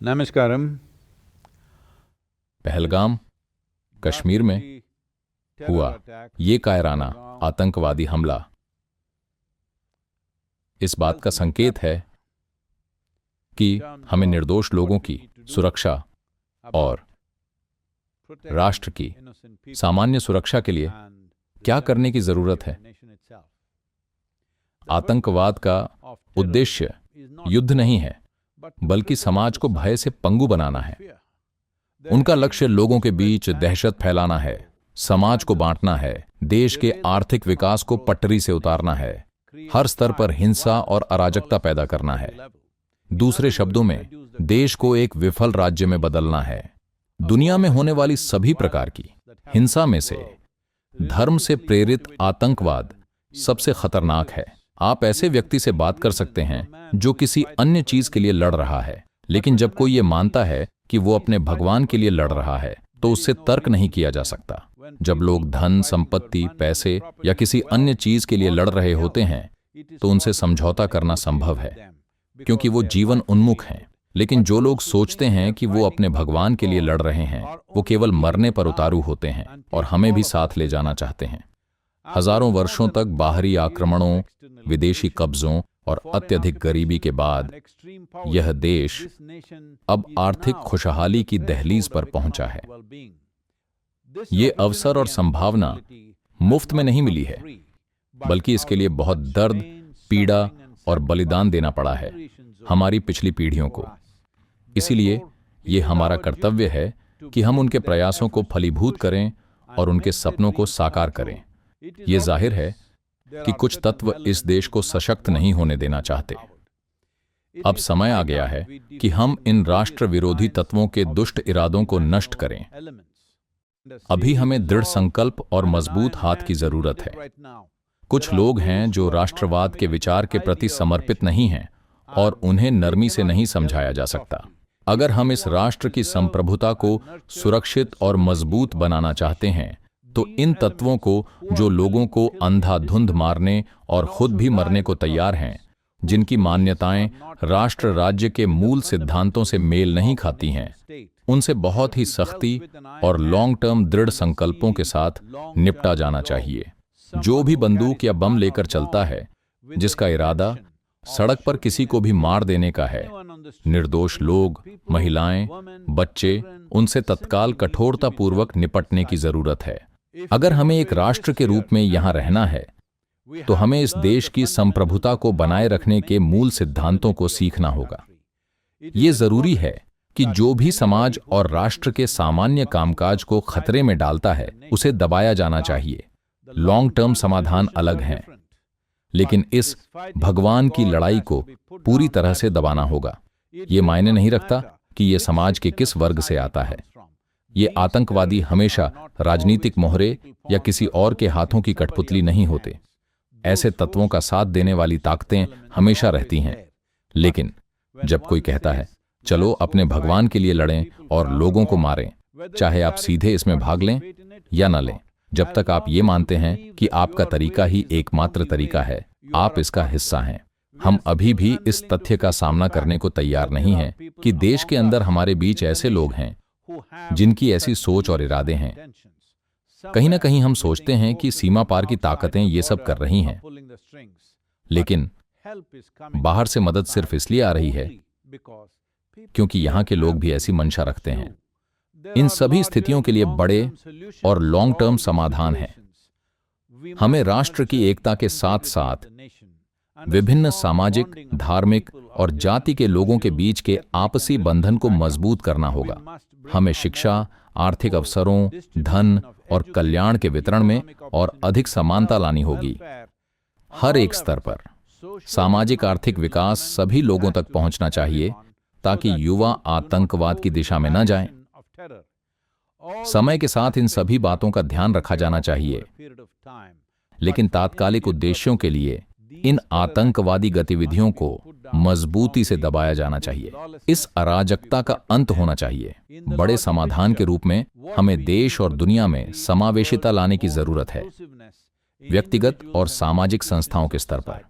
नमस्कारम। पहलगाम, कश्मीर में हुआ ये कायराना आतंकवादी हमला इस बात का संकेत है कि हमें निर्दोष लोगों की सुरक्षा और राष्ट्र की सामान्य सुरक्षा के लिए क्या करने की जरूरत है। आतंकवाद का उद्देश्य युद्ध नहीं है, बल्कि समाज को भय से पंगु बनाना है। उनका लक्ष्य लोगों के बीच दहशत फैलाना है, समाज को बांटना है, देश के आर्थिक विकास को पटरी से उतारना है, हर स्तर पर हिंसा और अराजकता पैदा करना है। दूसरे शब्दों में, देश को एक विफल राज्य में बदलना है। दुनिया में होने वाली सभी प्रकार की हिंसा में से धर्म से प्रेरित आतंकवाद सबसे खतरनाक है। आप ऐसे व्यक्ति से बात कर सकते हैं जो किसी अन्य चीज के लिए लड़ रहा है, लेकिन जब कोई ये मानता है कि वो अपने भगवान के लिए लड़ रहा है, तो उससे तर्क नहीं किया जा सकता। जब लोग धन, संपत्ति, पैसे या किसी अन्य चीज के लिए लड़ रहे होते हैं, तो उनसे समझौता करना संभव है, क्योंकि वो जीवन उन्मुख हैं। लेकिन जो लोग सोचते हैं कि वो अपने भगवान के लिए लड़ रहे हैं, वो केवल मरने पर उतारू होते हैं और हमें भी साथ ले जाना चाहते हैं। हजारों वर्षों तक बाहरी आक्रमणों, विदेशी कब्जों और अत्यधिक गरीबी के बाद यह देश अब आर्थिक खुशहाली की दहलीज पर पहुंचा है। ये अवसर और संभावना मुफ्त में नहीं मिली है, बल्कि इसके लिए बहुत दर्द, पीड़ा और बलिदान देना पड़ा है हमारी पिछली पीढ़ियों को। इसीलिए ये हमारा कर्तव्य है कि हम उनके प्रयासों को फलीभूत करें और उनके सपनों को साकार करें। ये जाहिर है कि कुछ तत्व इस देश को सशक्त नहीं होने देना चाहते। अब समय आ गया है कि हम इन राष्ट्र विरोधी तत्वों के दुष्ट इरादों को नष्ट करें। अभी हमें दृढ़ संकल्प और मजबूत हाथ की जरूरत है। कुछ लोग हैं जो राष्ट्रवाद के विचार के प्रति समर्पित नहीं हैं और उन्हें नरमी से नहीं समझाया जा सकता। अगर हम इस राष्ट्र की संप्रभुता को सुरक्षित और मजबूत बनाना चाहते हैं, तो इन तत्वों को, जो लोगों को अंधाधुंध मारने और खुद भी मरने को तैयार हैं, जिनकी मान्यताएं राष्ट्र राज्य के मूल सिद्धांतों से मेल नहीं खाती हैं, उनसे बहुत ही सख्ती और लॉन्ग टर्म दृढ़ संकल्पों के साथ निपटा जाना चाहिए। जो भी बंदूक या बम लेकर चलता है, जिसका इरादा सड़क पर किसी को भी मार देने का है, निर्दोष लोग, महिलाएं, बच्चे, उनसे तत्काल कठोरतापूर्वक निपटने की जरूरत है। अगर हमें एक राष्ट्र के रूप में यहां रहना है, तो हमें इस देश की संप्रभुता को बनाए रखने के मूल सिद्धांतों को सीखना होगा। ये जरूरी है कि जो भी समाज और राष्ट्र के सामान्य कामकाज को खतरे में डालता है, उसे दबाया जाना चाहिए। लॉन्ग टर्म समाधान अलग हैं, लेकिन इस भगवान की लड़ाई को पूरी तरह से दबाना होगा। ये मायने नहीं रखता कि ये समाज के किस वर्ग से आता है। ये आतंकवादी हमेशा राजनीतिक मोहरे या किसी और के हाथों की कठपुतली नहीं होते। ऐसे तत्वों का साथ देने वाली ताकतें हमेशा रहती हैं। लेकिन जब कोई कहता है, चलो अपने भगवान के लिए लड़ें और लोगों को मारें, चाहे आप सीधे इसमें भाग लें या न लें, जब तक आप ये मानते हैं कि आपका तरीका ही एकमात्र तरीका है, आप इसका हिस्सा हैं। हम अभी भी इस तथ्य का सामना करने को तैयार नहीं हैं कि देश के अंदर हमारे बीच ऐसे लोग हैं जिनकी ऐसी सोच और इरादे हैं। कहीं ना कहीं हम सोचते हैं कि सीमा पार की ताकतें ये सब कर रही हैं, लेकिन बाहर से मदद सिर्फ इसलिए आ रही है क्योंकि यहाँ के लोग भी ऐसी मंशा रखते हैं। इन सभी स्थितियों के लिए बड़े और लॉन्ग टर्म समाधान हैं। हमें राष्ट्र की एकता के साथ साथ विभिन्न सामाजिक, धार्मिक और जाति के लोगों के बीच के आपसी बंधन को मजबूत करना होगा। हमें शिक्षा, आर्थिक अवसरों, धन और कल्याण के वितरण में और अधिक समानता लानी होगी। हर एक स्तर पर सामाजिक आर्थिक विकास सभी लोगों तक पहुंचना चाहिए, ताकि युवा आतंकवाद की दिशा में न जाएं। समय के साथ इन सभी बातों का ध्यान रखा जाना चाहिए, लेकिन तात्कालिक उद्देश्यों के लिए इन आतंकवादी गतिविधियों को मजबूती से दबाया जाना चाहिए। इस अराजकता का अंत होना चाहिए। बड़े समाधान के रूप में हमें देश और दुनिया में समावेशिता लाने की जरूरत है, व्यक्तिगत और सामाजिक संस्थाओं के स्तर पर।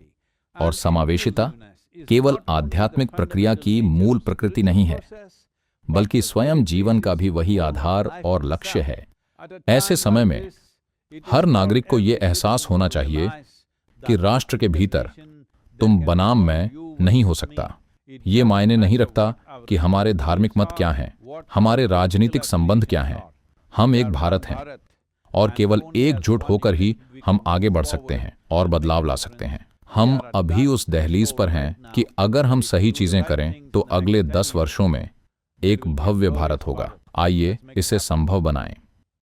और समावेशिता केवल आध्यात्मिक प्रक्रिया की मूल प्रकृति नहीं है, बल्कि स्वयं जीवन का भी वही आधार और लक्ष्य है। ऐसे समय में हर नागरिक को यह एहसास होना चाहिए कि राष्ट्र के भीतर तुम बनाम मैं नहीं हो सकता। ये मायने नहीं रखता कि हमारे धार्मिक मत क्या हैं, हमारे राजनीतिक संबंध क्या हैं। हम एक भारत हैं और केवल एकजुट होकर ही हम आगे बढ़ सकते हैं और बदलाव ला सकते हैं। हम अभी उस दहलीज पर हैं कि अगर हम सही चीजें करें तो अगले 10 वर्षों में एक भव्य भारत होगा। आइए इसे संभव बनाएं।